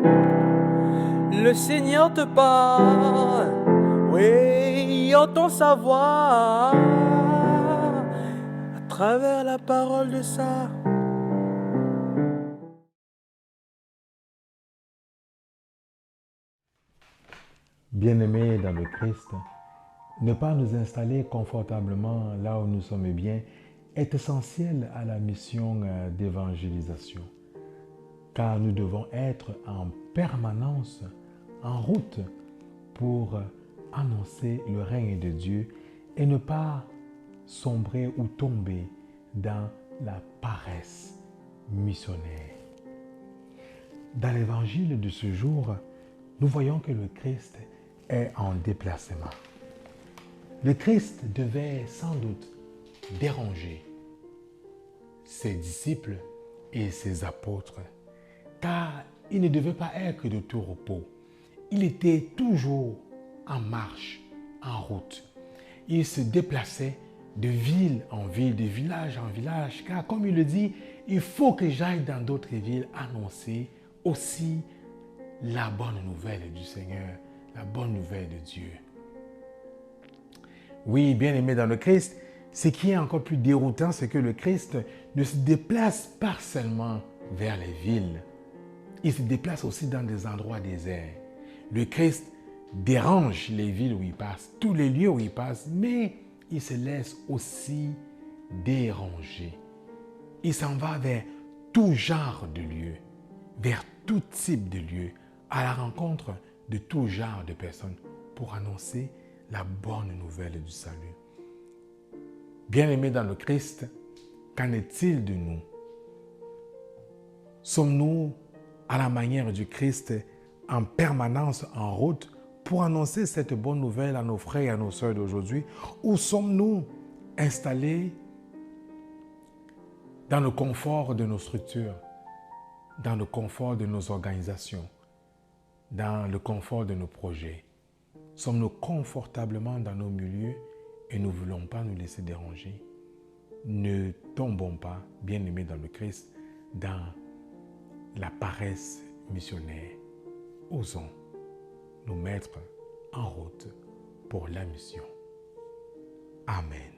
Le Seigneur te parle, oui, entend sa voix à travers la parole de ça. Bien-aimés dans le Christ, ne pas nous installer confortablement là où nous sommes bien est essentiel à la mission d'évangélisation, car nous devons être en permanence en route pour annoncer le règne de Dieu et ne pas sombrer ou tomber dans la paresse missionnaire. Dans l'évangile de ce jour, nous voyons que le Christ est en déplacement. Le Christ devait sans doute déranger ses disciples et ses apôtres, car il ne devait pas être de tout repos. Il était toujours en marche, en route. Il se déplaçait de ville en ville, de village en village, car comme il le dit, il faut que j'aille dans d'autres villes annoncer aussi la bonne nouvelle du Seigneur, la bonne nouvelle de Dieu. Oui, bien-aimé dans le Christ, ce qui est encore plus déroutant, c'est que le Christ ne se déplace pas seulement vers les villes, il se déplace aussi dans des endroits déserts. Le Christ dérange les villes où il passe, tous les lieux où il passe, mais il se laisse aussi déranger. Il s'en va vers tout genre de lieux, vers tout type de lieux, à la rencontre de tout genre de personnes pour annoncer la bonne nouvelle du salut. Bien-aimés dans le Christ, qu'en est-il de nous? Sommes-nous à la manière du Christ en permanence en route pour annoncer cette bonne nouvelle à nos frères et à nos sœurs d'aujourd'hui? Ou sommes-nous installés dans le confort de nos structures, dans le confort de nos organisations, dans le confort de nos projets? Sommes-nous confortablement dans nos milieux et nous ne voulons pas nous laisser déranger? Ne tombons pas, bien-aimés dans le Christ, dans la paresse missionnaire. Osons nous mettre en route pour la mission. Amen.